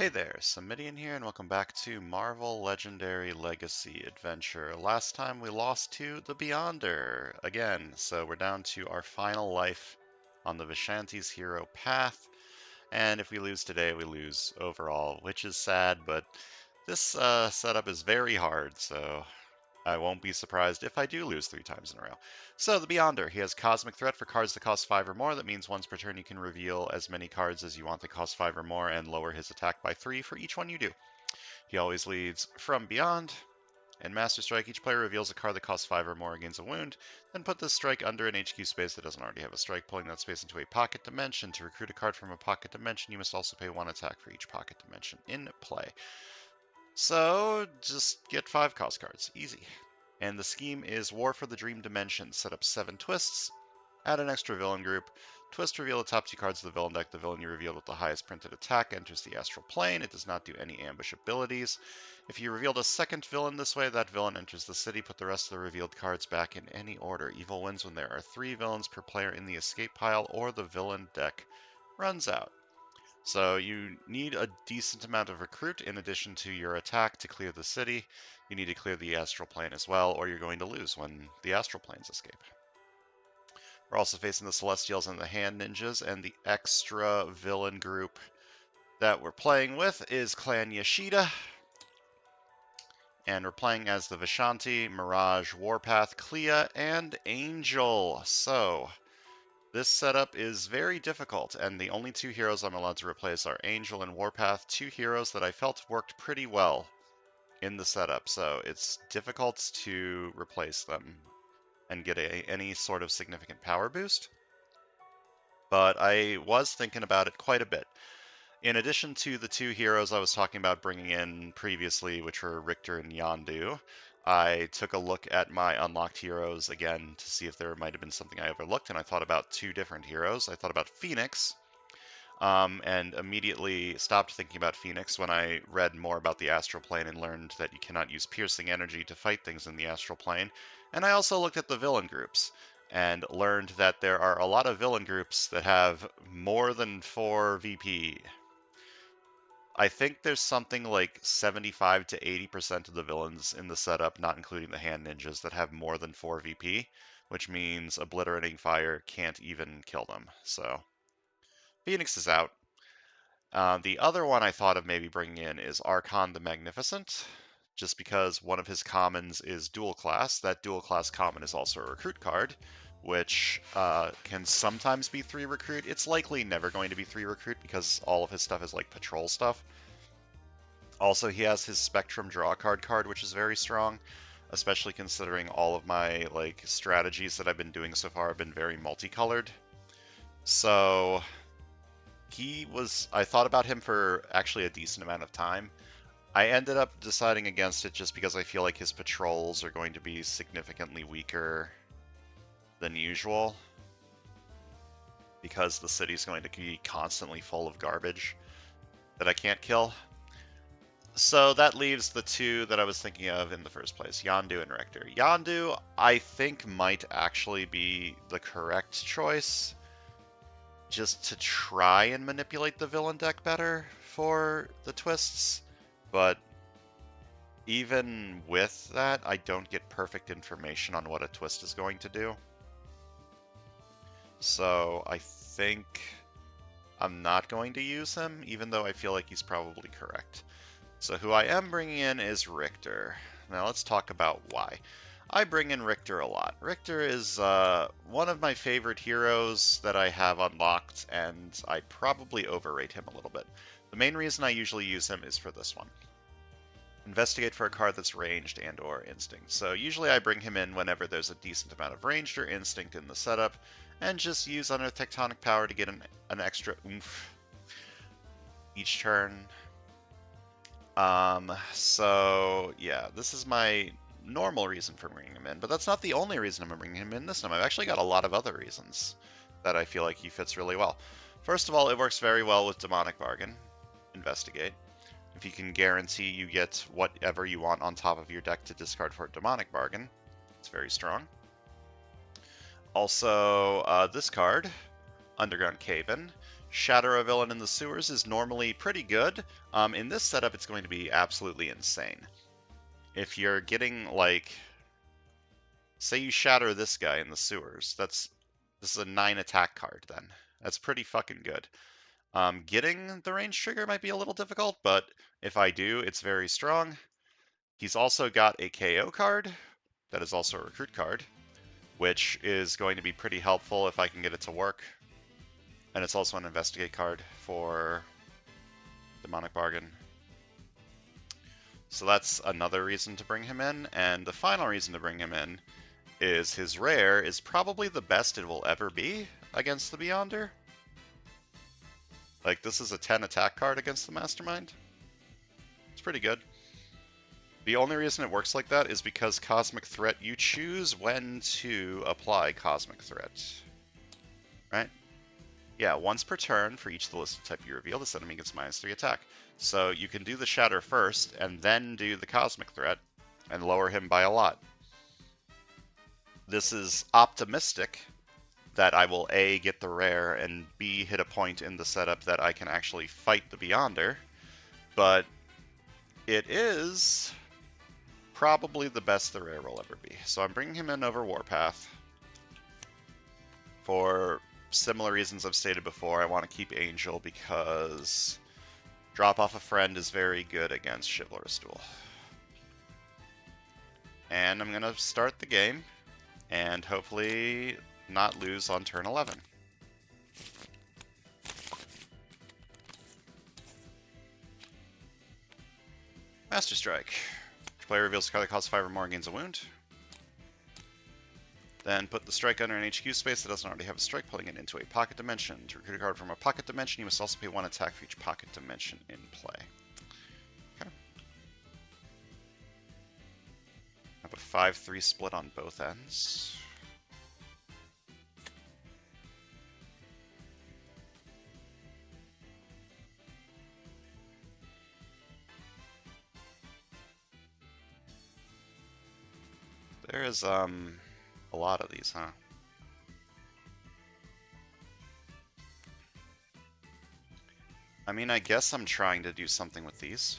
Hey there, Samitian here, and welcome back to Marvel Legendary Legacy Adventure. Last time we lost to the Beyonder again, so we're down to our final life on the Vishanti's hero path, and if we lose today, we lose overall, which is sad, but this setup is very hard, so I won't be surprised if I do lose 3 times in a row. So, the Beyonder, he has Cosmic Threat for cards that cost 5 or more. That means once per turn you can reveal as many cards as you want that cost 5 or more and lower his attack by 3 for each one you do. He always leads from Beyond. In Master Strike, each player reveals a card that costs 5 or more and gains a wound. Then put this strike under an HQ space that doesn't already have a strike, pulling that space into a pocket dimension. To recruit a card from a pocket dimension, you must also pay 1 attack for each pocket dimension in play. So, just get 5 cost cards. Easy. And the scheme is War for the Dream Dimension. Set up 7 twists, add an extra villain group. Twist, reveal the top 2 cards of the villain deck. The villain you revealed with the highest printed attack enters the astral plane. It does not do any ambush abilities. If you revealed a second villain this way, that villain enters the city. Put the rest of the revealed cards back in any order. Evil wins when there are 3 villains per player in the escape pile or the villain deck runs out. So you need a decent amount of recruit in addition to your attack to clear the city. You need to clear the astral plane as well, or you're going to lose when the astral planes escape. We're also facing the Celestials and the Hand Ninjas, and the extra villain group that we're playing with is Clan Yashida. And we're playing as the Vishanti, Mirage, Warpath, Clea, and Angel. So this setup is very difficult, and the only 2 heroes I'm allowed to replace are Angel and Warpath, 2 heroes that I felt worked pretty well in the setup, so it's difficult to replace them and get any sort of significant power boost. But I was thinking about it quite a bit. In addition to the 2 heroes I was talking about bringing in previously, which were Richter and Yondu, I took a look at my unlocked heroes again to see if there might have been something I overlooked, and I thought about 2 different heroes. I thought about Phoenix, and immediately stopped thinking about Phoenix when I read more about the astral plane and learned that you cannot use piercing energy to fight things in the astral plane. And I also looked at the villain groups and learned that there are a lot of villain groups that have more than 4 VP. I think there's something like 75 to 80% of the villains in the setup, not including the hand ninjas, that have more than 4 VP, which means obliterating fire can't even kill them. So Phoenix is out. The other one I thought of maybe bringing in is Archon the Magnificent, just because one of his commons is dual class. That dual class common is also a recruit card, which can sometimes be 3 recruit. It's likely never going to be 3 recruit because all of his stuff is like patrol stuff. Also, he has his Spectrum draw card, which is very strong, especially considering all of my like strategies that I've been doing so far have been very multicolored. So I thought about him for actually a decent amount of time. I ended up deciding against it just because I feel like his patrols are going to be significantly weaker than usual, because the city's going to be constantly full of garbage that I can't kill. So that leaves the 2 that I was thinking of in the first place, Yondu and Richter. Yondu, I think, might actually be the correct choice, just to try and manipulate the villain deck better for the twists, but even with that, I don't get perfect information on what a twist is going to do. So I think I'm not going to use him, even though I feel like he's probably correct. So who I am bringing in is Richter. Now let's talk about why. I bring in Richter a lot. Richter is one of my favorite heroes that I have unlocked, and I probably overrate him a little bit. The main reason I usually use him is for this one. Investigate for a card that's ranged and or instinct. So usually I bring him in whenever there's a decent amount of ranged or instinct in the setup, and just use Unearth Tectonic Power to get an extra oomph each turn. So yeah, this is my normal reason for bringing him in, but that's not the only reason I'm bringing him in this time. I've actually got a lot of other reasons that I feel like he fits really well. First of all, it works very well with Demonic Bargain, Investigate. If you can guarantee you get whatever you want on top of your deck to discard for a Demonic Bargain, it's very strong. Also, this card, Underground Cave-In, Shatter a villain in the sewers is normally pretty good. In this setup, it's going to be absolutely insane. If you're getting, like, say you shatter this guy in the sewers, this is a 9 attack card then. That's pretty fucking good. Getting the range trigger might be a little difficult, but if I do, it's very strong. He's also got a KO card that is also a recruit card, which is going to be pretty helpful if I can get it to work. And it's also an investigate card for Demonic Bargain. So that's another reason to bring him in, and the final reason to bring him in is his rare is probably the best it will ever be against the Beyonder. Like, this is a 10 attack card against the Mastermind. It's pretty good. The only reason it works like that is because Cosmic Threat, you choose when to apply Cosmic Threat. Right? Yeah, once per turn for each of the listed type you reveal, this enemy gets -3 attack. So you can do the Shatter first, and then do the Cosmic Threat, and lower him by a lot. This is optimistic that I will A, get the rare, and B, hit a point in the setup that I can actually fight the Beyonder, but it is probably the best the rare will ever be. So I'm bringing him in over Warpath. For similar reasons I've stated before, I want to keep Angel because drop off a friend is very good against Chivalrous Duel. And I'm going to start the game, and hopefully not lose on turn 11. Master Strike. Player reveals a card that costs 5 or more and gains a wound. Then put the strike under an HQ space that doesn't already have a strike, pulling it into a pocket dimension. To recruit a card from a pocket dimension, you must also pay 1 attack for each pocket dimension in play. Okay. Have a 5-3 split on both ends. There is a lot of these, huh? I mean, I guess I'm trying to do something with these.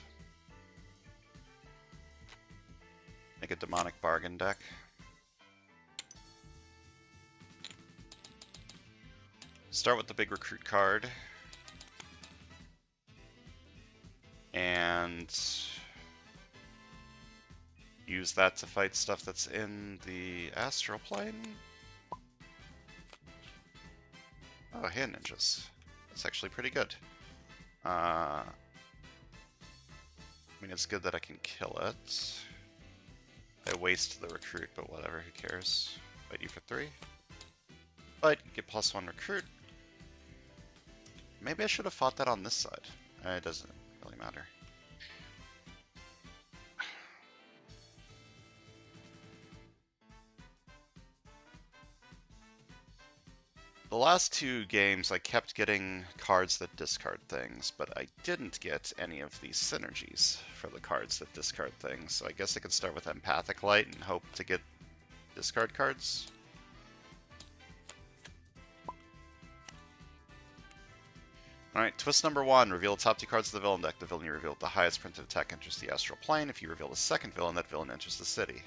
Make a Demonic Bargain deck. Start with the big recruit card. And use that to fight stuff that's in the astral plane. Oh, hand ninjas. That's actually pretty good. I mean, it's good that I can kill it. I waste the recruit, but whatever, who cares? Fight you for 3. But get +1 recruit. Maybe I should have fought that on this side. It doesn't really matter. The last 2 games, I kept getting cards that discard things, but I didn't get any of these synergies for the cards that discard things, so I guess I could start with Empathic Light and hope to get discard cards. Alright, twist number 1. Reveal the top 2 cards of the villain deck. The villain you reveal with the highest printed attack enters the astral plane. If you reveal the second villain, that villain enters the city.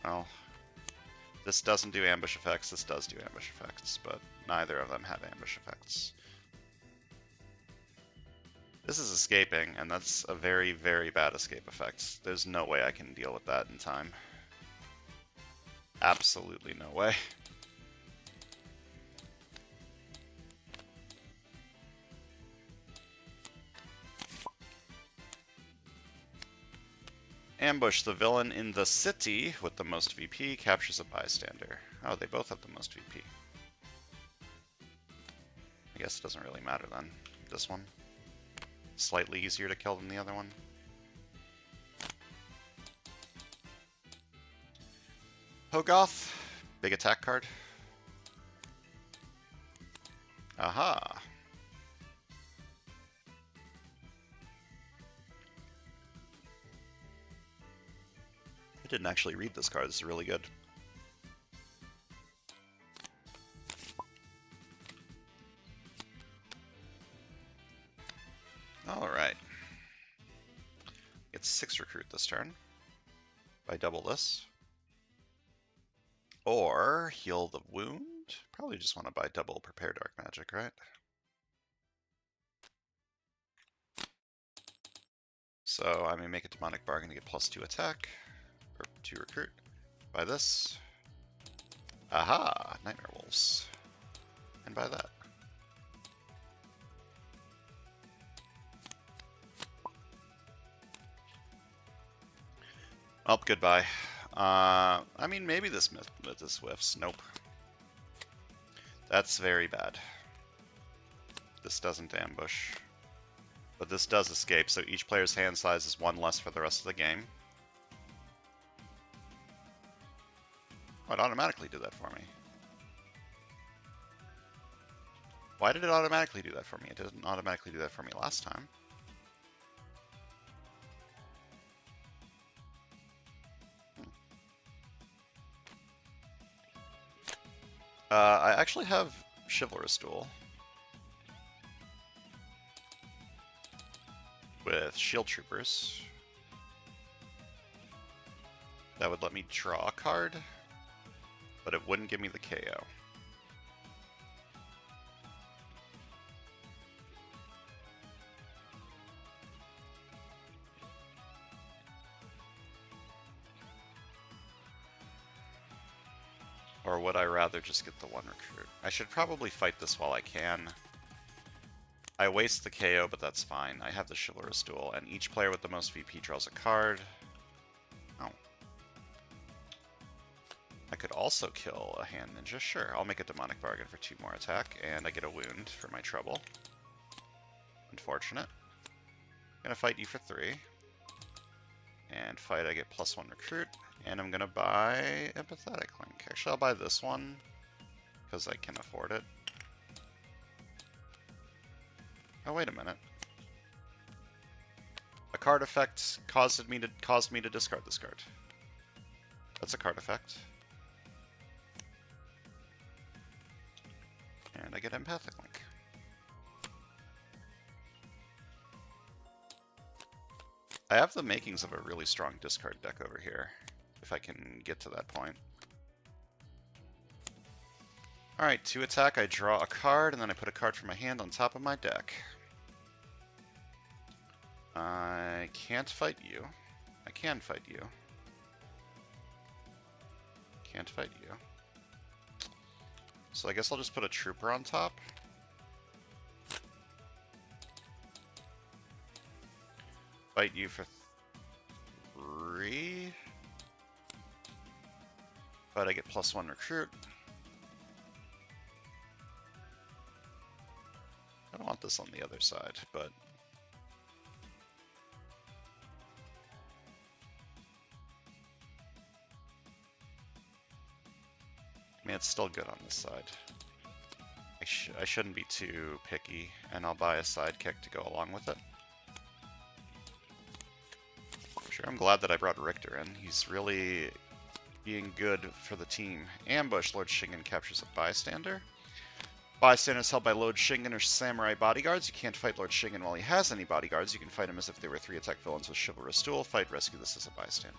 Well, this doesn't do ambush effects, this does do ambush effects, but neither of them have ambush effects. This is escaping, and that's a very, very bad escape effect. There's no way I can deal with that in time. Absolutely no way. Ambush. The villain in the city with the most VP captures a bystander. Oh, they both have the most VP. I guess it doesn't really matter then. This one. Slightly easier to kill than the other one. Hogoth. Big attack card. Aha. I didn't actually read this card. This is really good. Alright. Get 6 recruit this turn. If I double this. Or heal the wound. Probably just want to buy double prepare dark magic, right? So I may make a demonic bargain to get +2 attack. Or 2 recruit. Buy this. Aha! Nightmare Wolves. And buy that. Oh, goodbye. I mean, maybe this whiffs. Nope. That's very bad. This doesn't ambush. But this does escape, so each player's hand size is 1 less for the rest of the game. Oh, it automatically did that for me. Why did it automatically do that for me? It didn't automatically do that for me last time. I actually have Chivalrous Duel with Shield Troopers. That would let me draw a card, but it wouldn't give me the KO. Or would I rather just get the 1 recruit? I should probably fight this while I can. I waste the KO, but that's fine. I have the Chivalrous Duel, and each player with the most VP draws a card. Oh. I could also kill a Hand Ninja. Sure, I'll make a Demonic Bargain for 2 more attack, and I get a wound for my trouble. Unfortunate. I'm gonna fight you for 3. And fight, I get +1 recruit. And I'm gonna buy Empathetic Link. Actually, I'll buy this one, because I can afford it. Oh, wait a minute. A card effect caused me to discard this card. That's a card effect. And I get Empathic Link. I have the makings of a really strong discard deck over here, if I can get to that point. Alright, 2 attack, I draw a card, and then I put a card from my hand on top of my deck. I can't fight you. I can fight you. Can't fight you. So I guess I'll just put a trooper on top. Fight you for 3. But I get +1 recruit. I don't want this on the other side, but I mean, it's still good on this side. I shouldn't be too picky, and I'll buy a sidekick to go along with it. Sure, I'm glad that I brought Richter in. He's really being good for the team. Ambush, Lord Shingen captures a bystander. Bystander is held by Lord Shingen or Samurai bodyguards. You can't fight Lord Shingen while he has any bodyguards. You can fight him as if they were 3 attack villains with Chivalrous Duel. Fight, rescue this as a bystander.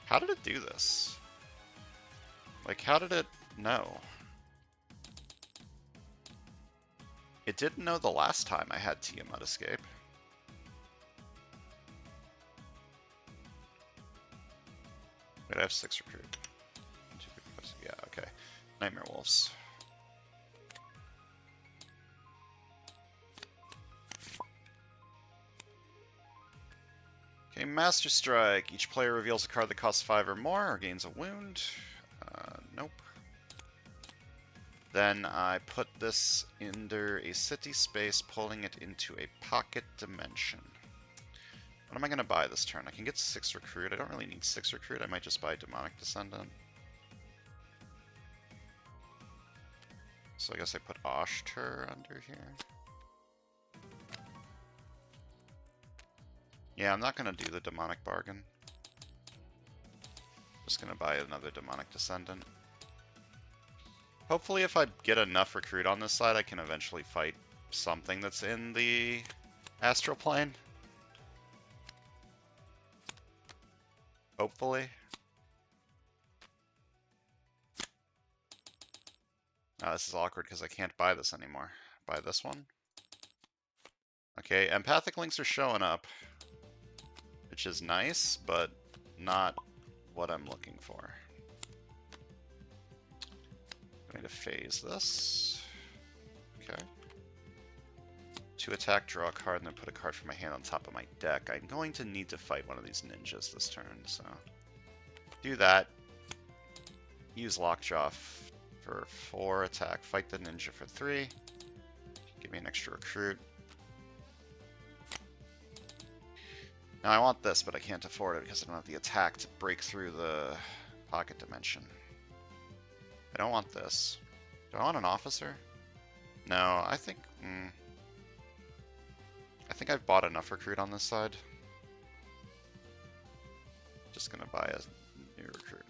How did it do this? Like, how did it know? It didn't know the last time I had Tiamat escape. Wait, I have 6 recruit. Yeah, okay. Nightmare Wolves. Okay, Master Strike. Each player reveals a card that costs 5 or more, or gains a wound. Nope. Then I put this under a city space, pulling it into a pocket dimension. What am I going to buy this turn? I can get 6 recruit. I don't really need 6 recruit. I might just buy Demonic Descendant. So I guess I put Oshtur under here. Yeah, I'm not going to do the Demonic Bargain. Just going to buy another Demonic Descendant. Hopefully if I get enough recruit on this side, I can eventually fight something that's in the astral plane. Hopefully. Oh, this is awkward because I can't buy this anymore. Buy this one. Okay, empathic links are showing up, which is nice, but not what I'm looking for. I'm going to phase this. Okay. To attack, draw a card, and then put a card from my hand on top of my deck. I'm going to need to fight one of these ninjas this turn, so do that. Use Lockjaw for 4 attack. Fight the ninja for 3. Give me an extra recruit. Now I want this, but I can't afford it because I don't have the attack to break through the pocket dimension. I don't want this. Do I want an officer? No, I think... I think I've bought enough recruit on this side. Just gonna buy a new recruit.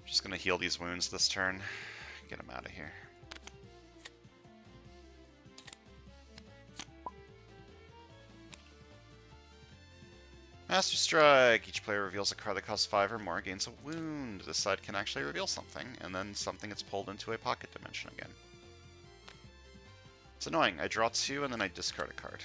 Just gonna heal these wounds this turn. Get them out of here. Master Strike! Each player reveals a card that costs 5 or more, gains a wound. This side can actually reveal something, and then something gets pulled into a pocket dimension again. It's annoying. I draw 2 and then I discard a card.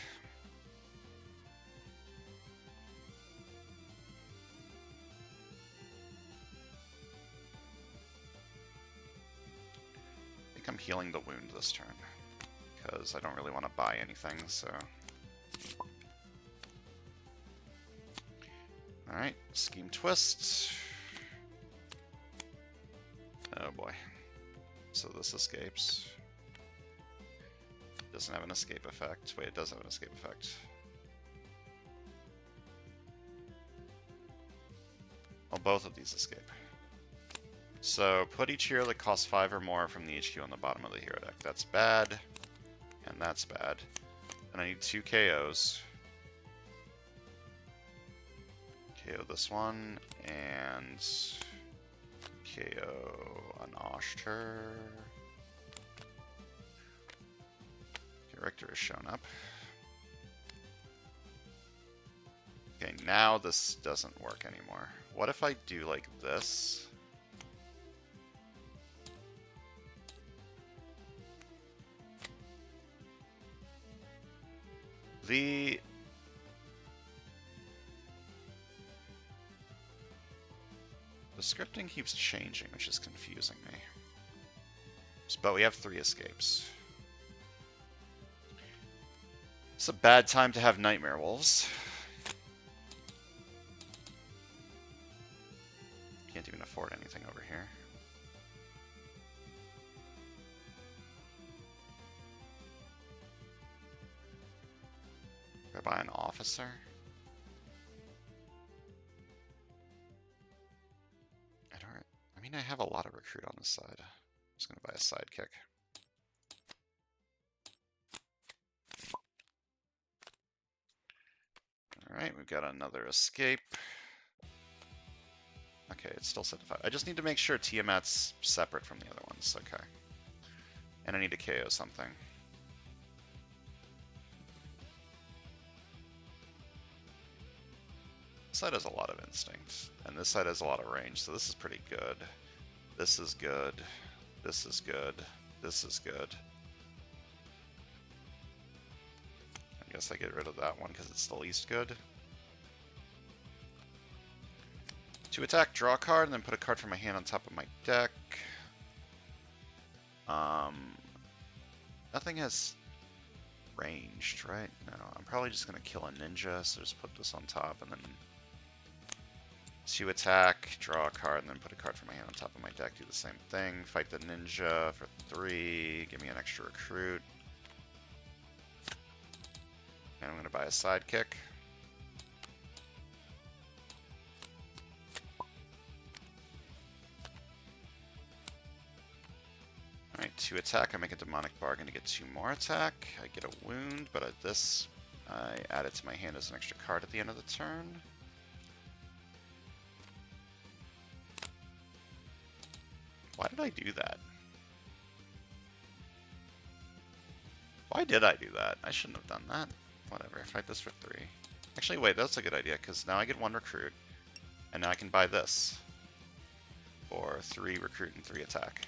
I think I'm healing the wound this turn, because I don't really want to buy anything, so... Alright, Scheme Twist. Oh boy. So this escapes. Doesn't have an escape effect. Wait, it does have an escape effect. Well, both of these escape. So put each hero that costs 5 or more from the HQ on the bottom of the hero deck. That's bad. And that's bad. And I need 2 KOs. KO this one, and KO an Oshter. Okay, Richter has shown up. Okay, now this doesn't work anymore. What if I do like this? The scripting keeps changing, which is confusing me. But we have 3 escapes. It's a bad time to have Nightmare Wolves. Can't even afford anything over here. Do I buy an officer? I mean, I have a lot of recruit on this side. I'm just going to buy a sidekick. Alright, we've got another escape. Okay, it's still set to 5. I just need to make sure Tiamat's separate from the other ones. Okay. And I need to KO something. This side has a lot of instinct, and this side has a lot of range, so this is pretty good. This is good. This is good. This is good. I guess I get rid of that one because it's the least good. To attack, draw a card, and then put a card from my hand on top of my deck. Nothing has ranged, right? No, I'm probably just going to kill a ninja, so just put this on top, and then to attack, draw a card, and then put a card from my hand on top of my deck, do the same thing. Fight the ninja for 3, give me an extra recruit. And I'm going to buy a sidekick. Alright, to attack, I make a demonic bargain to get 2 more attack. I get a wound, but this I add it to my hand as an extra card at the end of the turn. Why did I do that? Why did I do that? I shouldn't have done that. Whatever, fight this for 3. Actually, wait, that's a good idea, because now I get 1 recruit, and now I can buy this for 3 recruit and 3 attack.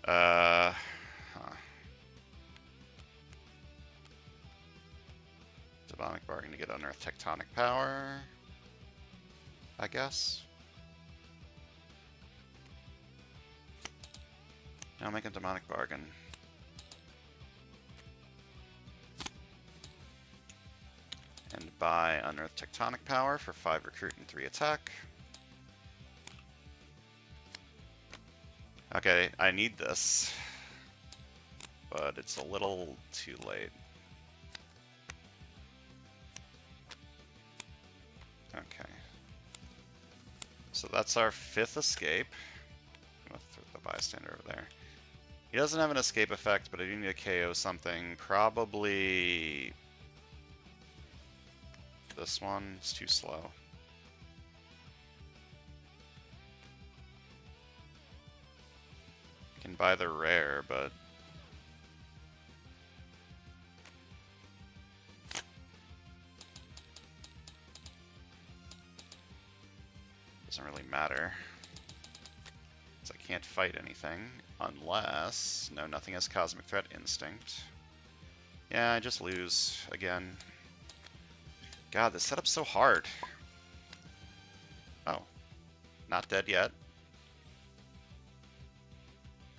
Huh. Demonic Bargain to get Unearthed Tectonic Power, I guess. Now make a Demonic Bargain. And buy Unearthed Tectonic Power for 5 recruit and 3 attack. Okay, I need this, but it's a little too late. Okay. So that's our 5th escape. I'm gonna throw the bystander over there. He doesn't have an escape effect, but I do need to KO something. Probably this one. It's too slow. I can buy the rare, but doesn't really matter. Because I can't fight anything unless... No, nothing has Cosmic Threat Instinct. Yeah, I just lose again. God, this setup's so hard. Oh. Not dead yet.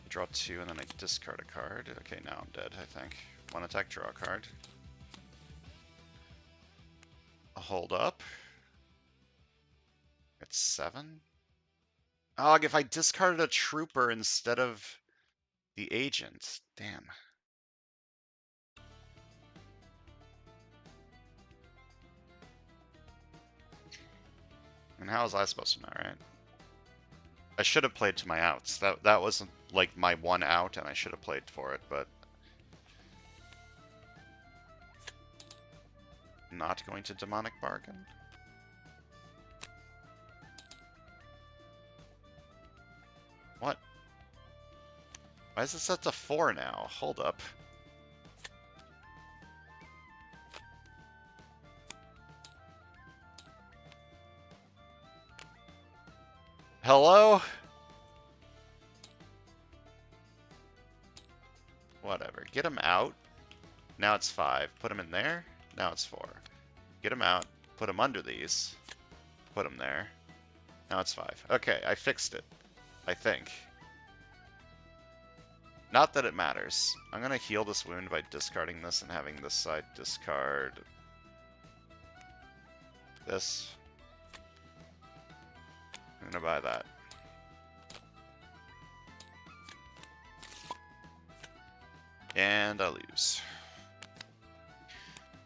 I draw 2 and then I discard a card. Okay, now I'm dead, I think. 1 attack, draw a card. A hold up. It's 7. Oh, if I discarded a trooper instead of the agent. Damn. And how was I supposed to know, right? I should have played to my outs. That wasn't like my one out, and I should have played for it, but not going to Demonic Bargain. What? Why is it set to 4 now? Hold up. Hello? Whatever. Get him out. Now it's 5. Put him in there. Now it's 4. Get him out. Put him under these. Put him there. Now it's 5. Okay, I fixed it. I think. Not that it matters. I'm going to heal this wound by discarding this and having this side discard this. I'm going to buy that. And I lose.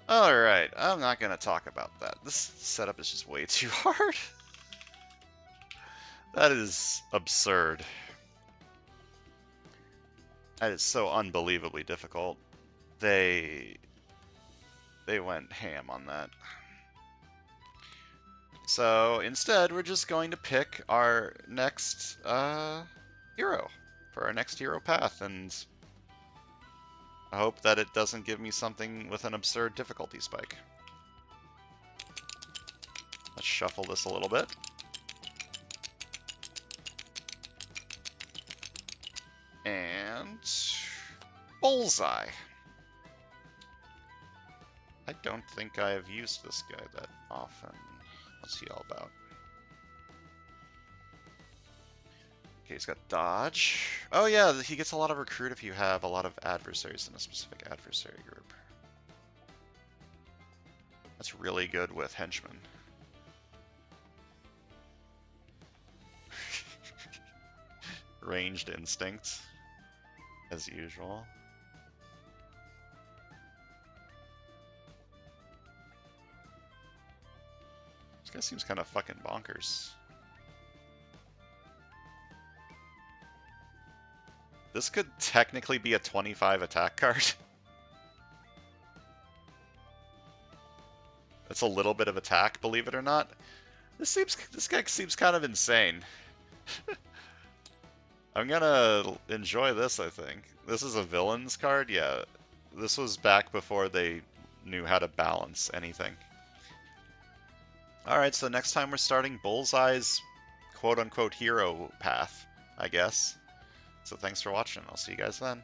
Alright, I'm not going to talk about that. This setup is just way too hard. That is absurd. That is so unbelievably difficult. They went ham on that. So instead, we're just going to pick our next hero for our next hero path, and I hope that it doesn't give me something with an absurd difficulty spike. Let's shuffle this a little bit. And bullseye. I don't think I have used this guy that often. What's he all about? Okay, he's got dodge. Oh yeah, he gets a lot of recruit if you have a lot of adversaries in a specific adversary group. That's really good with henchmen. Ranged instinct, as usual. guy seems kind of fucking bonkers. This could technically be a 25 attack card. That's a little bit of attack, believe it or not. This guy seems kind of insane. I'm gonna enjoy this, I think. This is a villains card? Yeah. This was back before they knew how to balance anything. Alright, so next time we're starting Bullseye's quote-unquote hero path, I guess. So thanks for watching. I'll see you guys then.